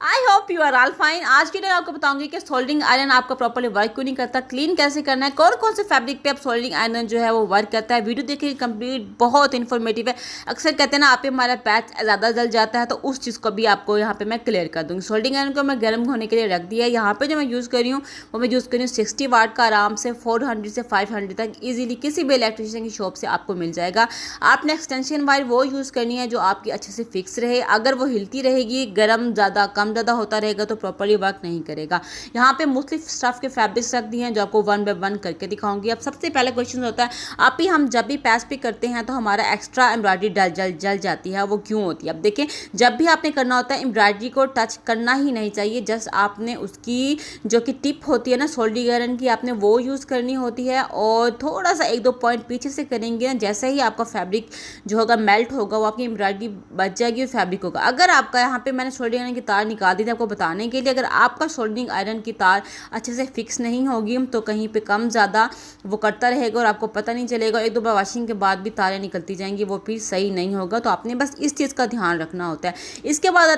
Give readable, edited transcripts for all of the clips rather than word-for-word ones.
I hope you are all fine. आज की date आपको बताऊंगी कि सोल्डरिंग आयरन आपका प्रॉपर्ली वर्क क्यों नहीं करता, क्लीन कैसे करना है, कौन कौन से फैब्रिक पे आप सोल्डरिंग आयरन जो है वो वर्क करता है। वीडियो देखिए कंप्लीट, बहुत इन्फॉर्मेटिव है। अक्सर कहते हैं ना आप पे हमारा पैच ज़्यादा जल जाता है, तो उस चीज़ को भी आपको यहाँ पे मैं क्लियर कर दूँगी। सोल्डरिंग आयरन को मैं गर्म होने के लिए रख दिया है। यहाँ पे जो मैं यूज़ करी हूँ वो मैं यूज़ करी हूँ 60 वाट का, आराम से 400 से 500 तक ईजिली किसी भी इलेक्ट्रिशियन की शॉप से आपको मिल जाएगा। आपने एक्सटेंशन वायर वो यूज़ करनी है जो आपकी अच्छे से फिक्स रहे। अगर वो हिलती रहेगी, गर्म ज़्यादा कम ज़्यादा होता रहेगा तो प्रॉपर्ली वर्क नहीं करेगा। यहाँ पे मुख्तलिफ स्टफ के फैब्रिक्स रख दिए हैं जो आपको वन बाय वन करके दिखाऊंगी। अब सबसे पहले क्वेश्चन होता है आप ही हम जब भी पैच पे करते हैं तो हमारा एक्स्ट्रा एम्ब्रॉयडरी जल जाती है, वो क्यों होती है। अब देखें, जब भी आपने करना होता है एम्ब्रॉयडरी को टच करना ही नहीं चाहिए। जस्ट आपने उसकी जो कि टिप होती है ना सोल्डरिंग आयरन की, आपने वो यूज़ करनी होती है और थोड़ा सा 1-2 पॉइंट पीछे से करेंगे ना, जैसे ही आपका फैब्रिक जो होगा मेल्ट होगा वो आपकी एम्ब्रॉयडरी बच जाएगी और फैब्रिक होगा। अगर आपका यहाँ पे मैंने सोल्डरिंग आयरन की तार निकाल दी थी आपको बताने के लिए, अगर आपका सोल्डरिंग आयरन की तार अच्छे से फिक्स नहीं होगी तो कहीं पे कम ज़्यादा वो करता रहेगा और आपको पता नहीं चलेगा। 1-2 बार वॉशिंग के बाद भी तारें निकलती जाएंगी, वो भी सही नहीं होगा। तो आपने बस इस चीज़ का ध्यान रखना होता है। इसके बाद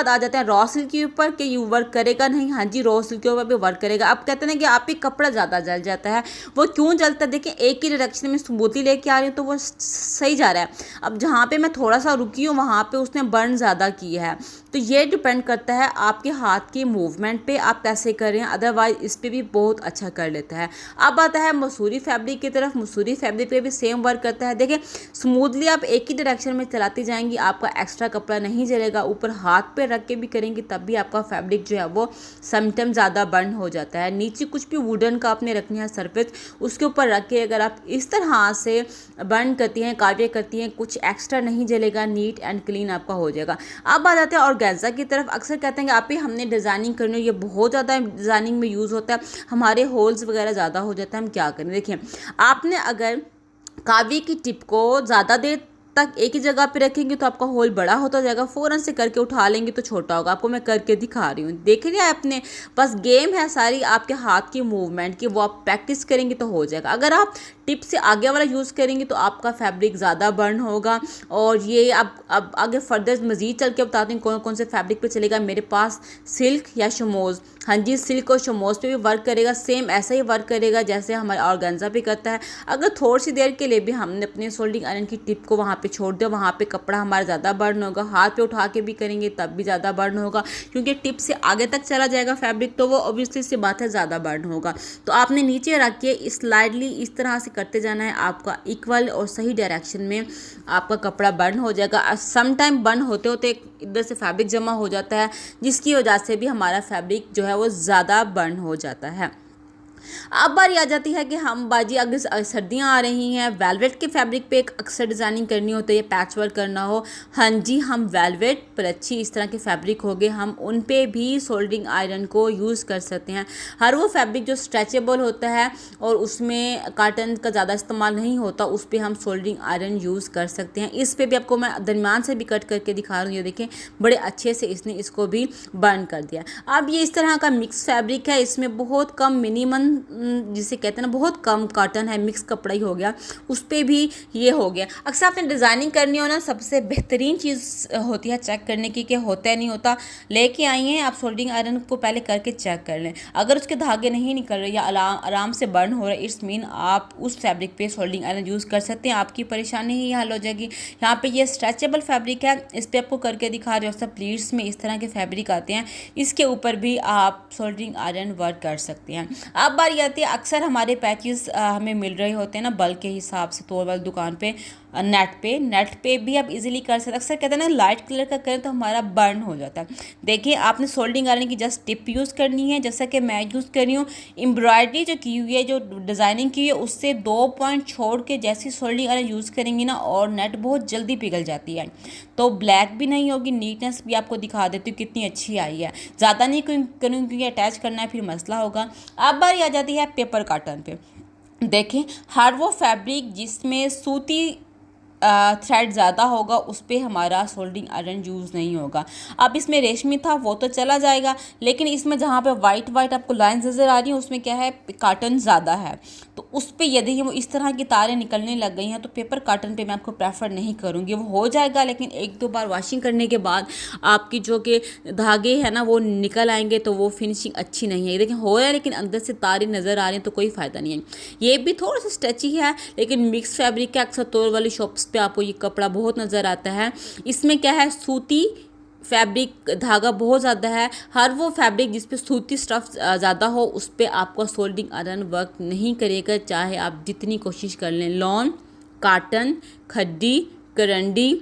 आ जाते हैं रॉ सिल्क के ऊपर कि यू वर्क करेगा नहीं। हाँ जी, रॉ सिल्क के ऊपर भी वर्क करेगा। अब कहते हैं ना कि आप ही कपड़ा ज़्यादा जल जाता है, वो क्यों जलता है। देखिए, एक ही डायरेक्शन में स्मूथली लेके आ रही हूँ तो वो सही जा रहा है। अब जहाँ पे मैं थोड़ा सा रुकी हूँ वहाँ पे उसने बर्न ज़्यादा की है, तो ये डिपेंड करता है आपके हाथ की मूवमेंट पे, आप कैसे कर रहे हैं। अदरवाइज इस पे भी बहुत अच्छा कर लेता है। अब आता है मसूरी फैब्रिक की तरफ। मसूरी फैब्रिक पे भी सेम वर्क करता है। देखिए, स्मूथली आप एक ही डायरेक्शन में चलाती जाएंगी, आपका एक्स्ट्रा कपड़ा नहीं जलेगा। ऊपर हाथ पे रख के भी करेंगी तब भी आपका फैब्रिक जो है वो समटाइम ज़्यादा बर्न हो जाता है। नीचे कुछ भी वुडन का आपने रखनी है सरफेस, उसके ऊपर रख के अगर आप इस तरह से बर्न करती हैं, कार्य करती हैं, कुछ एक्स्ट्रा नहीं जलेगा, नीट एंड क्लीन आपका हो जाएगा। अब आ जाते हैं ऑर्गेन्जा की तरफ। अक्सर कहते हैं कि आप ही हमने डिज़ाइनिंग करनी है, ये बहुत ज़्यादा डिज़ाइनिंग में यूज़ होता है, हमारे होल्स वगैरह ज़्यादा हो जाता है, हम क्या करें। देखिए, आपने अगर कावी की टिप को ज़्यादा देर तक एक ही जगह पे रखेंगे तो आपका होल बड़ा होता जाएगा, फ़ौरन से करके उठा लेंगे तो छोटा होगा। आपको मैं करके दिखा रही हूँ, देख रही है आपने। बस गेम है सारी आपके हाथ की मूवमेंट की, वो आप प्रैक्टिस करेंगे तो हो जाएगा। अगर आप टिप से आगे वाला यूज़ करेंगे तो आपका फैब्रिक ज़्यादा बर्न होगा। और ये अब आगे फर्दर मज़ीद चल के बताती हूँ कौन कौन से फैब्रिक पे चलेगा। मेरे पास सिल्क या शमोज़, हाँ जी, सिल्क और शमोज़ पे भी वर्क करेगा। सेम ऐसा ही वर्क करेगा जैसे हमारे ऑर्गेन्जा पे करता है। अगर थोड़ी सी देर के लिए भी हमने अपने सोल्डरिंग आयरन की टिप को वहाँ पे छोड़ दिया, वहाँ पे कपड़ा हमारा ज़्यादा बर्न होगा। हाथ पे उठा के भी करेंगे तब भी ज़्यादा बर्न होगा, क्योंकि टिप से आगे तक चला जाएगा फैब्रिक, तो वो ऑब्वियसली सी बात है ज़्यादा बर्न होगा। तो आपने नीचे रख के स्लाइडली इस तरह से करते जाना है, आपका इक्वल और सही डायरेक्शन में आपका कपड़ा बर्न हो जाएगा। सम टाइम बर्न होते होते इधर से फैब्रिक जमा हो जाता है, जिसकी वजह से भी हमारा फैब्रिक जो है वो ज़्यादा बर्न हो जाता है। अब बारी आ जाती है कि हम बाजी अगर सर्दियाँ आ रही हैं, वेलवेट के फैब्रिक पे एक अक्सर डिज़ाइनिंग करनी होती है, पैच वर्क करना हो। हाँ जी, हम वेलवेट पर अच्छी इस तरह के फैब्रिक हो गए, हम उन पे भी सोल्डरिंग आयरन को यूज़ कर सकते हैं। हर वो फैब्रिक जो स्ट्रेचेबल होता है और उसमें कॉटन का ज़्यादा इस्तेमाल नहीं होता, उस पर हम सोल्डरिंग आयरन यूज़ कर सकते हैं। इस पर भी आपको मैं दरमियान से भी कट करके दिखा रही हूँ, ये देखें बड़े अच्छे से इसने इसको भी बर्न कर दिया। अब ये इस तरह का मिक्स फैब्रिक है, इसमें बहुत कम मिनिमम जिसे कहते हैं ना बहुत कम कॉटन है, मिक्स कपड़ा ही हो गया, उस पर भी ये हो गया। अक्सर आपने डिज़ाइनिंग करनी हो ना, सबसे बेहतरीन चीज़ होती है चेक करने की कि होता है नहीं होता। लेके आई हैं आप सोल्डरिंग आयरन को पहले करके चेक कर लें। अगर उसके धागे नहीं निकल रहे या आराम से बर्न हो रहा है, इट्स मीन आप उस फैब्रिक पे सोल्डरिंग आयरन यूज़ कर सकते हैं, आपकी परेशानी ही हल हो जाएगी। यहाँ पे ये स्ट्रेचेबल फैब्रिक है, इस पर आपको करके दिखा रहे हो। सब प्लीट्स में इस तरह के फैब्रिक आते हैं, इसके ऊपर भी आप सोल्डरिंग आयरन वर्क कर सकते हैं। अब बारी आती है, अक्सर हमारे पैचेस हमें मिल रहे होते हैं ना बल्क के हिसाब से, तौल वाली दुकान पे नेट पे भी आप इजीली कर सकते हैं। अक्सर कहते हैं ना लाइट कलर का करें तो हमारा बर्न हो जाता है। देखिए, आपने सोल्डरिंग आयरन की जस्ट टिप यूज़ करनी है, जैसा कि मैं यूज़ कर रही हूँ। एम्ब्रॉयडरी जो की हुई है, जो डिज़ाइनिंग की है, उससे 2 पॉइंट छोड़ के जैसी सोल्डरिंग आयरन यूज़ करेंगी ना, और नेट बहुत जल्दी पिघल जाती है, तो ब्लैक भी नहीं होगी। नीटनेस भी आपको दिखा देती हूँ कितनी अच्छी आई है। ज़्यादा नहीं करूँगी क्योंकि अटैच करना है फिर मसला होगा। अब बारी आ जाती है पेपर कॉटन पे। देखें, हर वो फैब्रिक जिसमें सूती थ्रेड ज़्यादा होगा उस पर हमारा सोल्डिंग आयरन यूज़ नहीं होगा। अब इसमें रेशमी था वो तो चला जाएगा, लेकिन इसमें जहाँ पे वाइट वाइट आपको लाइंस नज़र आ रही हैं उसमें क्या है, काटन ज़्यादा है। तो उस पर यदि वो इस तरह की तारें निकलने लग गई हैं तो पेपर काटन पे मैं आपको प्रेफर नहीं करूँगी। वो हो जाएगा लेकिन 1-2 बार वॉशिंग करने के बाद आपकी जो कि धागे हैं ना वो निकल आएंगे, तो वो फिनिशिंग अच्छी नहीं है। देखिए हो रहा है लेकिन अंदर से तारें नज़र आ रही हैं तो कोई फ़ायदा नहीं है। ये भी थोड़ा सा स्ट्रेची है लेकिन मिक्स फैब्रिक के अक्सर तौर वाली शॉप्स पे आपको ये कपड़ा बहुत नज़र आता है। इसमें क्या है, सूती फैब्रिक धागा बहुत ज़्यादा है। हर वो फैब्रिक जिस पे सूती स्टफ़ ज़्यादा हो उस पर आपका सोल्डिंग आयरन वर्क नहीं करेगा, चाहे आप जितनी कोशिश कर लें। लॉन, काटन, खड्डी, करंडी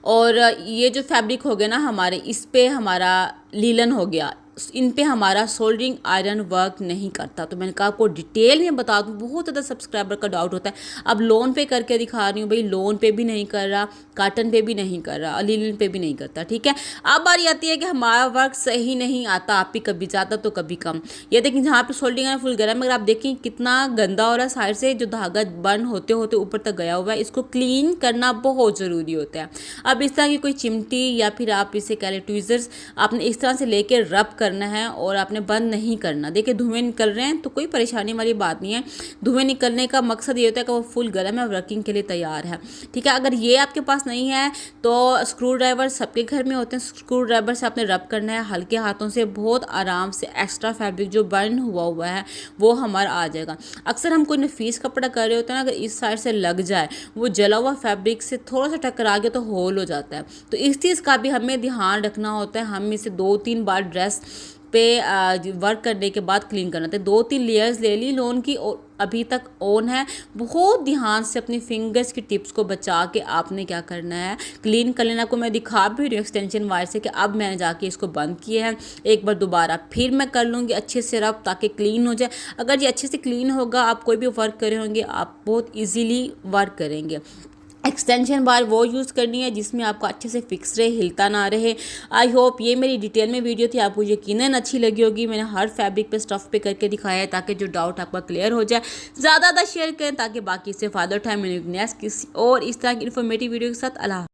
और ये जो फैब्रिक हो गया ना हमारे, इस पे हमारा लीलन हो गया, इन पे हमारा सोल्डरिंग आयरन वर्क नहीं करता। तो मैंने कहा आपको डिटेल में बता दूं, बहुत ज़्यादा सब्सक्राइबर का डाउट होता है। अब लोन पे करके दिखा रही हूँ भाई, लोन पे भी नहीं कर रहा, काटन पे भी नहीं कर रहा और लीलन पे भी नहीं करता। ठीक है, अब बारी आती है कि हमारा वर्क सही नहीं आता, आप भी कभी ज़्यादा तो कभी कम। ये देखिए जहाँ पे सोल्डरिंग आयरन फुल गर्म, अगर आप देखें कितना गंदा हो रहा है, साइड से जो धागा बर्न होते होते ऊपर तक गया हुआ है, इसको क्लीन करना बहुत ज़रूरी होता है। अब इस तरह की कोई चिमटी या फिर आप इसे कह लें ट्वीज़र्स, आपने इस तरह से लेके रब करना है और आपने बंद नहीं करना। देखिए धुएं निकल रहे हैं तो कोई परेशानी वाली बात नहीं है। धुएं निकलने का मकसद ये होता है कि वो फुल गर्म है, वर्किंग के लिए तैयार है। ठीक है, अगर ये आपके पास नहीं है तो स्क्रू ड्राइवर सबके घर में होते हैं, स्क्रू ड्राइवर से आपने रब करना है हल्के हाथों से, बहुत आराम से। एक्स्ट्रा फैब्रिक जो बर्न हुआ है वो हमारा आ जाएगा। अक्सर हम कोई नफीस कपड़ा कर रहे होते हैं ना, अगर इस साइड से लग जाए, वो जला हुआ फैब्रिक से थोड़ा सा टकरा गया तो होल हो जाता है। तो इस चीज़ का भी हमें ध्यान रखना होता है। हम इसे 2-3 बार ड्रेस पे वर्क करने के बाद क्लीन करना था। 2-3 लेयर्स ले ली लोन की और अभी तक ऑन है। बहुत ध्यान से अपनी फिंगर्स की टिप्स को बचा के आपने क्या करना है, क्लीन कर लेना। को मैं दिखा भी रही हूँ एक्सटेंशन वायर से कि अब मैंने जाके इसको बंद किया है, एक बार दोबारा फिर मैं कर लूँगी अच्छे से रब, ताकि क्लीन हो जाए। अगर ये अच्छे से क्लीन होगा, आप कोई भी वर्क करे होंगे आप बहुत ईजीली वर्क करेंगे। एक्सटेंशन बार वो यूज़ करनी है जिसमें आपको अच्छे से फिक्स रहे, हिलता ना रहे। आई होप ये मेरी डिटेल में वीडियो थी, आपको यकीनन अच्छी लगी होगी। मैंने हर फैब्रिक पे स्टफ़ पे करके दिखाया है ताकि जो डाउट आपका क्लियर हो जाए। ज़्यादा शेयर करें ताकि बाकी से फ़ायदा उठाएं। मैंने नेक्स्ट किसी और इस तरह की इन्फॉर्मेटिव वीडियो के साथ अल्लाह।